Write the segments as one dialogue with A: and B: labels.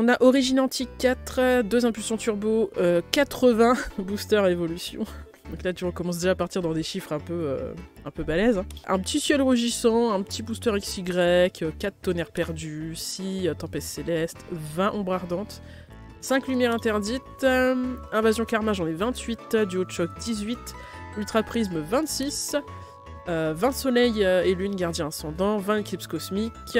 A: On a Origine Antique 4, 2 impulsions turbo, 80 booster évolution. Donc là tu recommences déjà à partir dans des chiffres un peu balèzes. Un petit ciel rugissant, un petit booster XY, 4 tonnerres perdus, 6 tempêtes célestes, 20 ombres ardentes, 5 lumières interdites, invasion karma j'en ai 28, duo de choc 18, ultra prisme 26, 20 soleil et lune gardien ascendant, 20 éclipses cosmiques,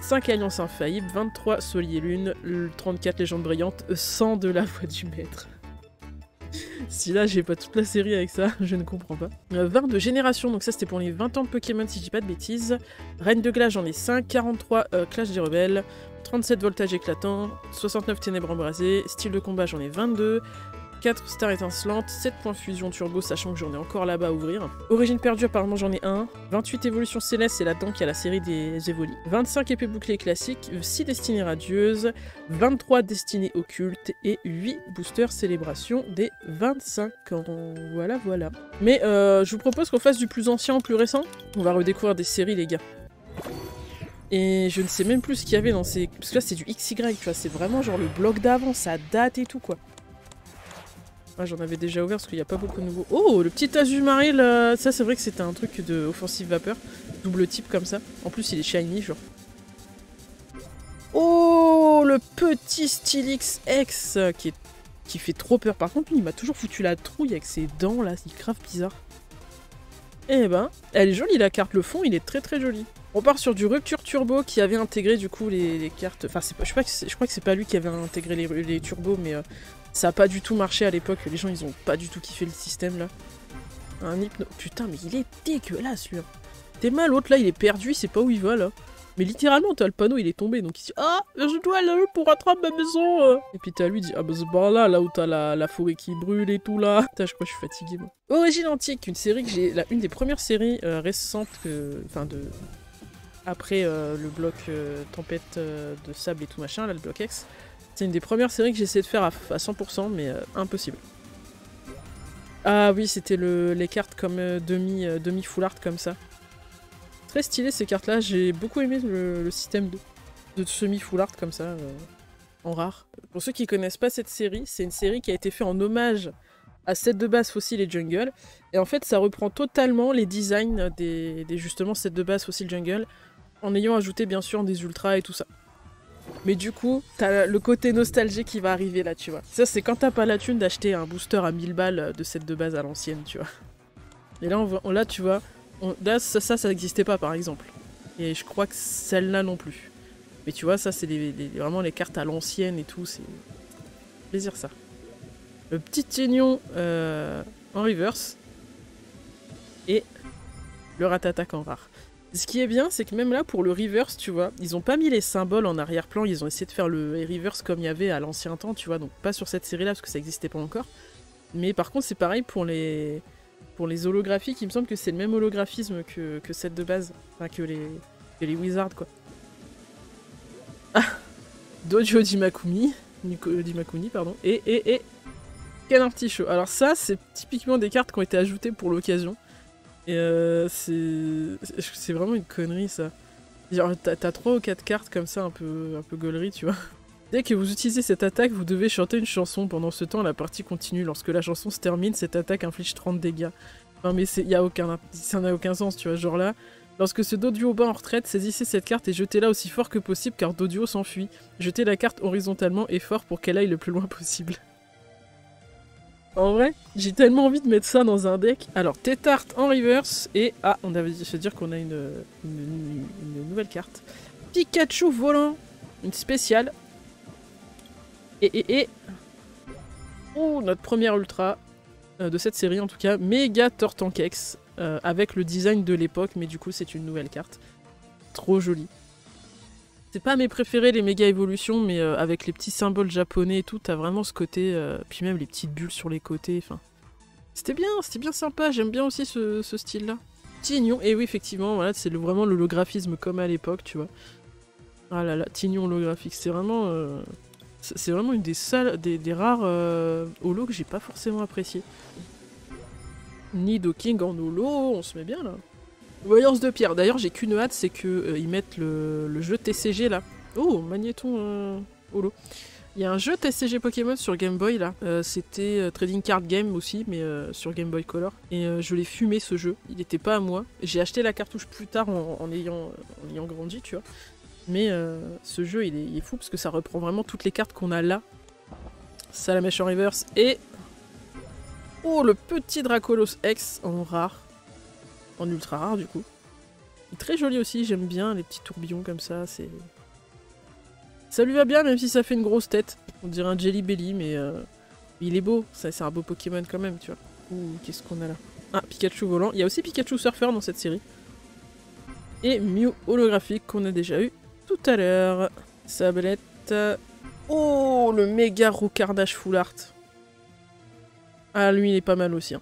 A: 5 alliances infaillibles, 23 soleil et lune, 34 légendes brillantes, 100 de la voix du maître. Si là j'ai pas toute la série avec ça, je ne comprends pas. 20 de génération, donc ça c'était pour les 20 ans de Pokémon si je dis pas de bêtises. Reine de glace j'en ai 5, 43 Clash des rebelles, 37 voltage éclatant, 69 ténèbres embrasées, style de combat j'en ai 22, 4 stars étincelantes, 7 points fusion turbo sachant que j'en ai encore là-bas à ouvrir. Origine perdue apparemment j'en ai 1, 28 évolutions célestes c'est là-dedans qu'il y a la série des Evoli. 25 épées bouclées classiques, 6 destinées radieuses, 23 destinées occultes et 8 boosters célébration des 25 ans. Voilà voilà. Mais je vous propose qu'on fasse du plus ancien au plus récent. On va redécouvrir des séries les gars. Et je ne sais même plus ce qu'il y avait dans ces... Parce que là c'est du XY tu vois, c'est vraiment genre le bloc d'avant, ça date et tout quoi. Ah, j'en avais déjà ouvert parce qu'il n'y a pas beaucoup de nouveaux. Oh, le petit Azumarill, ça c'est vrai que c'était un truc de offensive vapeur. Double type comme ça. En plus il est shiny genre. Oh, le petit Stylix X qui fait trop peur. Par contre lui il m'a toujours foutu la trouille avec ses dents là, c'est grave bizarre. Eh ben, elle est jolie la carte, le fond il est très très joli. On part sur du Rupture Turbo qui avait intégré du coup les cartes... Enfin je crois que c'est pas lui qui avait intégré les turbos mais... Ça a pas du tout marché à l'époque, les gens ils ont pas du tout kiffé le système là. Un hypno... Putain mais il est dégueulasse lui. T'es mal, l'autre là il est perdu, il sait pas où il va là. Mais littéralement t'as le panneau il est tombé donc il dit ah je dois aller pour attraper ma maison. Et puis t'as lui dit ah bah c'est par là où t'as la forêt qui brûle et tout là. Putain je crois que je suis fatigué moi. Origine Antique, une série que j'ai... une des premières séries récentes que... Enfin de... Après le bloc tempête de sable et tout machin, là le bloc X. C'est une des premières séries que j'ai essayé de faire à 100%, mais impossible. Ah oui, c'était les cartes comme demi full art comme ça. Très stylé ces cartes-là, j'ai beaucoup aimé le système de semi full art comme ça, en rare. Pour ceux qui connaissent pas cette série, c'est une série qui a été faite en hommage à set de base Fossil et Jungle. Et en fait, ça reprend totalement les designs des justement sets de base Fossil Jungle, en ayant ajouté bien sûr des ultras et tout ça. Mais du coup, t'as le côté nostalgie qui va arriver là, tu vois. Ça, c'est quand t'as pas la thune d'acheter un booster à 1000 balles de set de base à l'ancienne, tu vois. Et là, là tu vois, là, ça n'existait pas, par exemple. Et je crois que celle-là non plus. Mais tu vois, ça, c'est vraiment les cartes à l'ancienne et tout, c'est... plaisir, ça. Le petit Tignon en reverse. Et le Ratatak en rare. Ce qui est bien, c'est que même là, pour le reverse, tu vois, ils ont pas mis les symboles en arrière-plan, ils ont essayé de faire le reverse comme il y avait à l'ancien temps, tu vois, donc pas sur cette série-là, parce que ça existait pas encore. Mais par contre, c'est pareil pour les holographiques, il me semble que c'est le même holographisme que celle de base, enfin que les Wizards, quoi. Ah, Dojo Dimakuni, pardon, et Canartichaud. Alors ça, c'est typiquement des cartes qui ont été ajoutées pour l'occasion. Et c'est vraiment une connerie ça. Genre t'as 3 ou 4 cartes comme ça un peu gaulerie tu vois. Dès que vous utilisez cette attaque, vous devez chanter une chanson. Pendant ce temps, la partie continue. Lorsque la chanson se termine, cette attaque inflige 30 dégâts. Enfin mais ça n'a aucun sens tu vois. Genre là, lorsque ce Doduo bat en retraite, saisissez cette carte et jetez-la aussi fort que possible car Doduo s'enfuit. Jetez la carte horizontalement et fort pour qu'elle aille le plus loin possible. En vrai, j'ai tellement envie de mettre ça dans un deck. Alors, Tétart en reverse et... Ah, on avait dit se dire qu'on a une nouvelle carte. Pikachu volant. Une spéciale. Et... Oh, notre première ultra de cette série en tout cas. Méga Tortankex. Avec le design de l'époque, mais du coup c'est une nouvelle carte. Trop jolie. C'est pas mes préférés les méga évolutions, mais avec les petits symboles japonais et tout, t'as vraiment ce côté, puis même les petites bulles sur les côtés, enfin... C'était bien sympa, j'aime bien aussi ce style-là. Tignon, et oui effectivement, voilà, c'est vraiment l'holographisme comme à l'époque, tu vois. Ah là là, Tignon holographique, c'est vraiment une des rares holos que j'ai pas forcément apprécié. Nidoking en holo, on se met bien là. Voyance de pierre. D'ailleurs, j'ai qu'une hâte, c'est qu'ils mettent le jeu TCG là. Oh, Magnéton Holo. Il y a un jeu TCG Pokémon sur Game Boy là. C'était Trading Card Game aussi, mais sur Game Boy Color. Et je l'ai fumé ce jeu. Il n'était pas à moi. J'ai acheté la cartouche plus tard en ayant grandi, tu vois. Mais ce jeu il est fou parce que ça reprend vraiment toutes les cartes qu'on a là. Salamèche en reverse et... Oh, le petit Dracolos X en rare. En ultra rare du coup. Il est très joli aussi, j'aime bien les petits tourbillons comme ça, c'est... Ça lui va bien même si ça fait une grosse tête. On dirait un Jelly Belly mais il est beau, c'est un beau Pokémon quand même, tu vois. Ouh, qu'est-ce qu'on a là? Ah, Pikachu volant. Il y a aussi Pikachu Surfer dans cette série. Et Mew holographique qu'on a déjà eu tout à l'heure. Sablette. Oh, le méga Roucarnage Full Art. Ah, lui, il est pas mal aussi. Hein.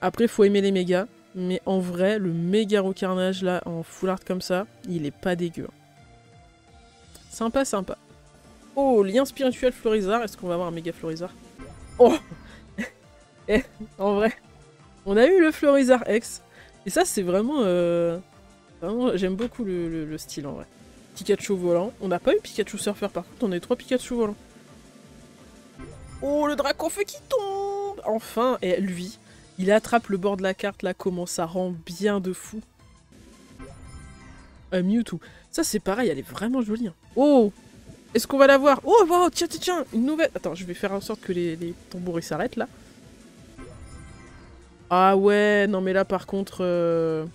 A: Après, faut aimer les mégas. Mais en vrai, le méga Roucarnage, là, en Full Art comme ça, il est pas dégueu. Hein. Sympa, sympa. Oh, lien spirituel Florizard. Est-ce qu'on va avoir un méga Florizard? Oh en vrai, on a eu le Florizard X. Et ça, c'est vraiment... vraiment j'aime beaucoup le style, en vrai. Pikachu volant. On n'a pas eu Pikachu Surfer, par contre, on a eu 3 Pikachu volants. Oh, le Dracofeu qui tombe! Enfin, et lui, il attrape le bord de la carte, là, comment ça rend bien de fou. Mewtwo. Ça, c'est pareil, elle est vraiment jolie. Hein. Oh! Est-ce qu'on va la voir? Oh, wow, tiens, tiens, tiens, une nouvelle... Attends, je vais faire en sorte que les tambours s'arrêtent, là. Ah ouais, non, mais là, par contre...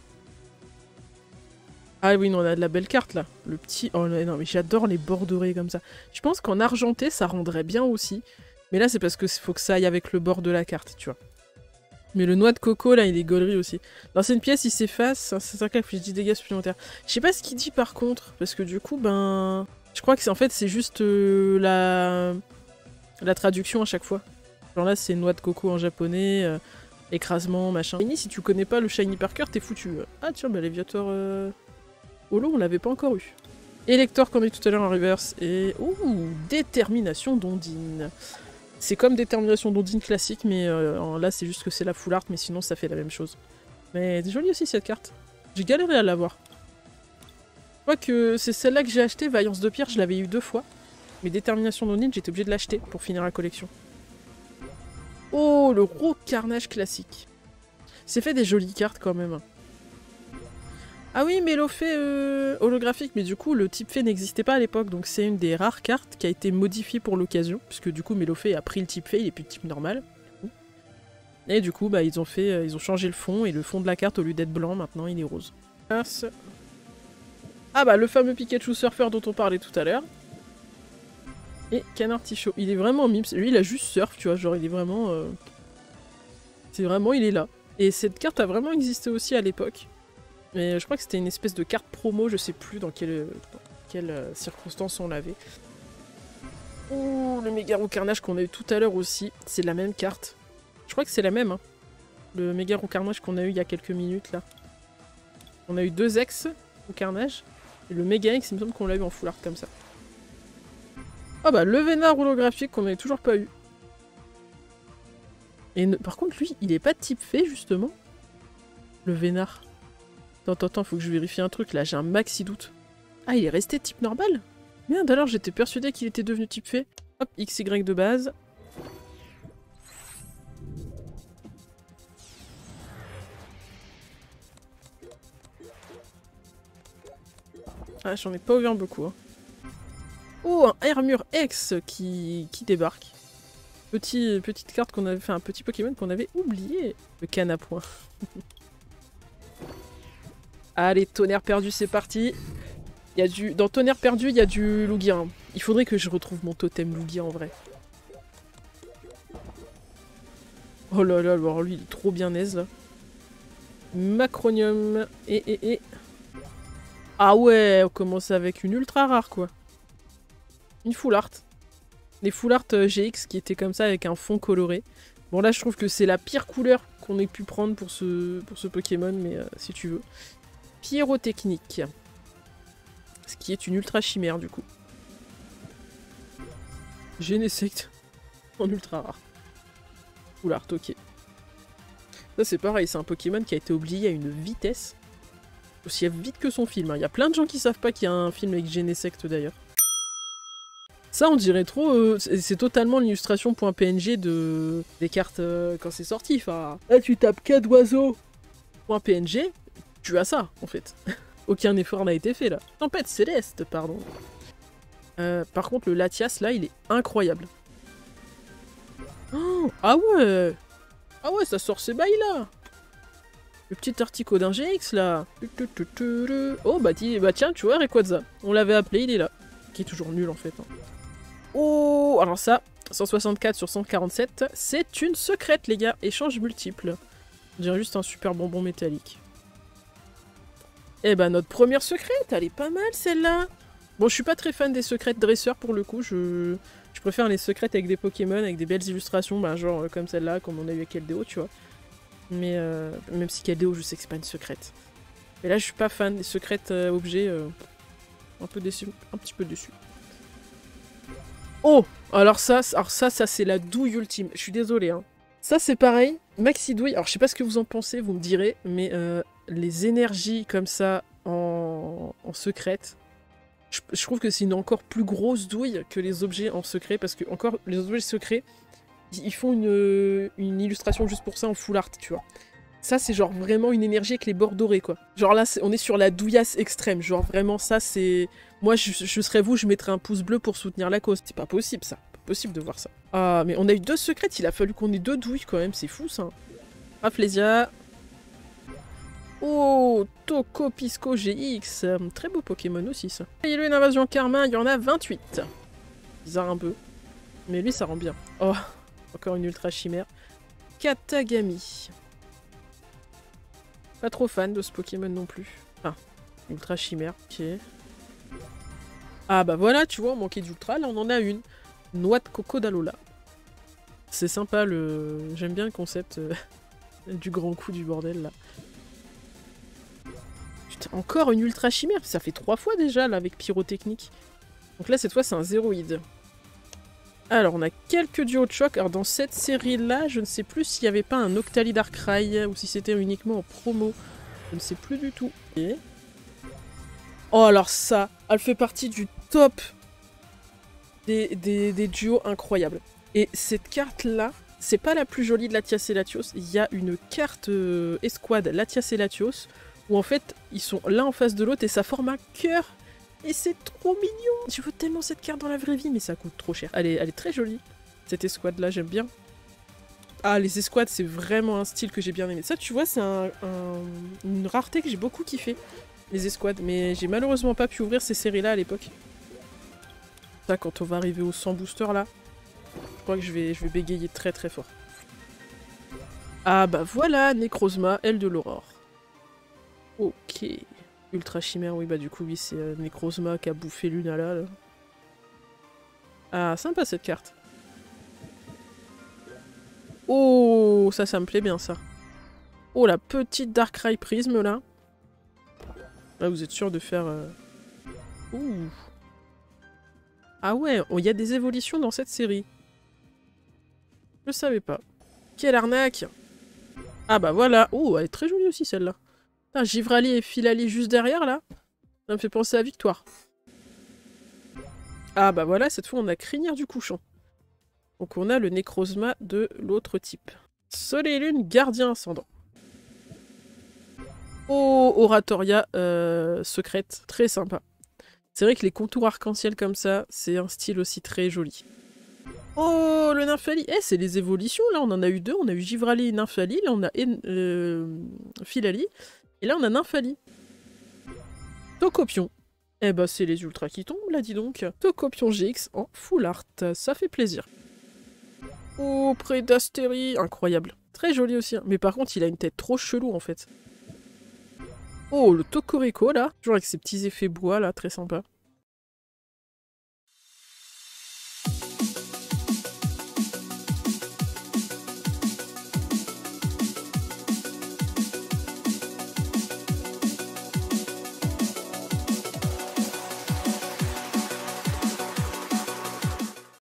A: Ah oui, non, on a de la belle carte, là. Le petit... Oh non, mais j'adore les bords dorés comme ça. Je pense qu'en argenté, ça rendrait bien aussi. Mais là, c'est parce que faut que ça aille avec le bord de la carte, tu vois. Mais le noix de coco, là, il est gaulerie aussi. L'ancienne pièce, il s'efface. C'est un cas que je dis dégâts supplémentaires. Je sais pas ce qu'il dit, par contre. Parce que du coup, ben... Je crois que en fait, c'est juste la traduction à chaque fois. Genre là, c'est noix de coco en japonais, écrasement, machin. Shiny, si tu connais pas le Shiny par cœur, t'es foutu. Ah tiens, bah l'aviator Holo, on l'avait pas encore eu. Elector qu'on a eu tout à l'heure en reverse. Et... Ouh, détermination d'Ondine. C'est comme détermination d'Ondine classique, mais là, c'est juste que c'est la full art, mais sinon, ça fait la même chose. Mais c'est joli aussi, cette carte. J'ai galéré à l'avoir. Je crois que c'est celle-là que j'ai achetée, Vaillance de Pierre, je l'avais eu 2 fois. Mais Détermination d'Ondine, j'étais obligée de l'acheter pour finir la collection. Oh, le gros carnage classique. C'est fait des jolies cartes quand même. Ah oui, Mélofée holographique, mais du coup, le type fait n'existait pas à l'époque, donc c'est une des rares cartes qui a été modifiée pour l'occasion, puisque du coup, Mélofée a pris le type fait, il est plus de type normal. Et du coup, bah, ils ont changé le fond, et le fond de la carte, au lieu d'être blanc, maintenant, il est rose. Ah bah, le fameux Pikachu Surfer dont on parlait tout à l'heure. Et Canard Tichot. Il est vraiment mimes. Lui, il a juste surf, tu vois. Genre, il est vraiment... C'est vraiment, il est là. Et cette carte a vraiment existé aussi à l'époque. Mais je crois que c'était une espèce de carte promo, je sais plus dans quelle circonstance on l'avait. Oh, le méga Roucarnage qu'on a eu tout à l'heure aussi. C'est la même carte. Je crois que c'est la même, hein. Le méga Roucarnage qu'on a eu il y a quelques minutes, là. On a eu 2 ex Roucarnage. Et le méga X, il me semble qu'on l'a eu en full art comme ça. Ah bah, le Vénard holographique qu'on n'avait toujours pas eu. Et par contre, lui, il est pas de type fée, justement. Le Vénard. Attends, faut que je vérifie un truc, là, j'ai un maxi doute. Ah, il est resté type normal? Merde, alors j'étais persuadée qu'il était devenu type fée. Hop, XY de base. Ah, j'en ai pas ouvert beaucoup. Hein. Oh, un Armure X qui débarque. Petite carte qu'on avait fait, un petit Pokémon qu'on avait oublié. Le canne à point. Allez, tonnerre perdu, c'est parti. Dans tonnerre perdu, il y a du Lugia. Hein. Il faudrait que je retrouve mon totem Lugia en vrai. Oh là là, alors lui, il est trop bien aise là. Macronium. Et. Ah ouais, on commence avec une ultra rare quoi. Une full art. Les full art GX qui étaient comme ça avec un fond coloré. Bon là je trouve que c'est la pire couleur qu'on ait pu prendre pour ce Pokémon, mais si tu veux. Pyrotechnique. Ce qui est une ultra chimère du coup. Genesect en ultra rare. Full art, ok. Ça c'est pareil, c'est un Pokémon qui a été oublié à une vitesse. Aussi vite que son film. Il y a plein de gens qui savent pas qu'il y a un film avec Genesect d'ailleurs. Ça, on dirait trop... c'est totalement l'illustration .png des cartes quand c'est sorti. Enfin, là, tu tapes cas d'oiseau .png, tu as ça, en fait. Aucun effort n'a été fait, là. Tempête céleste, pardon. Par contre, le Latias, là, il est incroyable. Oh, ah ouais! Ah ouais, ça sort ces bails-là! Le petit article d'un GX, là. Oh, bah tiens, tu vois, Rayquaza. On l'avait appelé, il est là. Qui est toujours nul, en fait. Hein. Oh, alors ça, 164 sur 147, c'est une secrète, les gars. Échange multiple. On dirait juste un super bonbon métallique. Eh ben, notre première secrète, elle est pas mal, celle-là. Bon, je suis pas très fan des secrètes dresseurs, pour le coup. Je préfère les secrètes avec des Pokémon, avec des belles illustrations, bah, genre comme celle-là, comme on a eu avec Keldeo, tu vois. Mais même si Keldeo, je sais que c'est pas une secrète. Mais là, je suis pas fan des secrètes objets. Un peu déçu, un petit peu déçu. Oh, alors ça c'est la douille ultime. Je suis désolée, hein. Ça, c'est pareil. Maxi douille. Alors, je sais pas ce que vous en pensez, vous me direz, mais les énergies comme ça en secrète, je trouve que c'est une encore plus grosse douille que les objets en secret, parce que encore les objets secrets, ils font une illustration juste pour ça en full art, tu vois. Ça, c'est genre vraiment une énergie avec les bords dorés, quoi. Genre là, on est sur la douillasse extrême. Genre vraiment, ça, c'est... Moi, je serais vous, je mettrais un pouce bleu pour soutenir la cause. C'est pas possible, ça. Pas possible de voir ça. Ah, mais on a eu 2 secrètes. Il a fallu qu'on ait 2 douilles, quand même. C'est fou, ça. Rafflesia. Oh, Tokopisco GX. Très beau Pokémon aussi, ça. Il y a eu une invasion Karma. Il y en a 28. Bizarre un peu. Mais lui, ça rend bien. Oh, encore une ultra chimère. Katagami. Pas trop fan de ce Pokémon non plus. Ah, ultra chimère, ok. Ah bah voilà, tu vois, on manquait d'ultra, là on en a une. Noix de coco d'Alola. C'est sympa, j'aime bien le concept du grand coup du bordel, là. Putain, encore une ultra chimère, ça fait 3 fois déjà, là, avec pyrotechnique. Donc là, cette fois, c'est un zéroïde. Alors, on a quelques duos de choc. Alors, dans cette série-là, je ne sais plus s'il n'y avait pas un Octali Darkrai ou si c'était uniquement en promo. Je ne sais plus du tout. Et... oh, alors ça, elle fait partie du top des duos incroyables. Et cette carte-là, c'est pas la plus jolie de Latias et Latios. Il y a une carte escouade Latias et Latios où en fait, ils sont l'un en face de l'autre et ça forme un cœur. Et c'est trop mignon. Je veux tellement cette carte dans la vraie vie, mais ça coûte trop cher. Elle est très jolie, cette escouade-là, j'aime bien. Ah, les escouades, c'est vraiment un style que j'ai bien aimé. Ça, tu vois, c'est une rareté que j'ai beaucoup kiffé, les escouades. Mais j'ai malheureusement pas pu ouvrir ces séries-là à l'époque. Ça, quand on va arriver aux 100 boosters, là, je crois que je vais bégayer très très fort. Ah bah voilà, Necrozma, aile de l'aurore. Ok. Ultra chimère, oui, bah du coup, oui, c'est Necrozma qui a bouffé Lunala, là. Ah, sympa cette carte. Oh, ça me plaît bien, ça. Oh, la petite Darkrai Prisme, là. Là, vous êtes sûr de faire... Ouh. Ah ouais, il y a des évolutions dans cette série. Je savais pas. Quelle arnaque! Ah bah voilà. Oh, elle est très jolie aussi, celle-là. Givrali et Filali juste derrière, là. Ça me fait penser à Victoire. Ah bah voilà, cette fois, on a Crinière du Couchant. Donc on a le Necrozma de l'autre type. Soleil et Lune, Gardien Ascendant. Oh, Oratoria secrète. Très sympa. C'est vrai que les contours arc-en-ciel comme ça, c'est un style aussi très joli. Oh, le Nymphali. Eh, c'est les évolutions, là. On en a eu 2. On a eu Givrali et Nymphali. Là, on a Filali. Et là, on a Nymphali. Tokopion. Eh bah, c'est les ultras qui tombent, là, dis donc. Tokopion GX en full art. Ça fait plaisir. Oh, Prédastérie. Incroyable. Très joli aussi. Hein. Mais par contre, il a une tête trop chelou, en fait. Oh, le Tokorico, là. Toujours avec ses petits effets bois, là. Très sympa.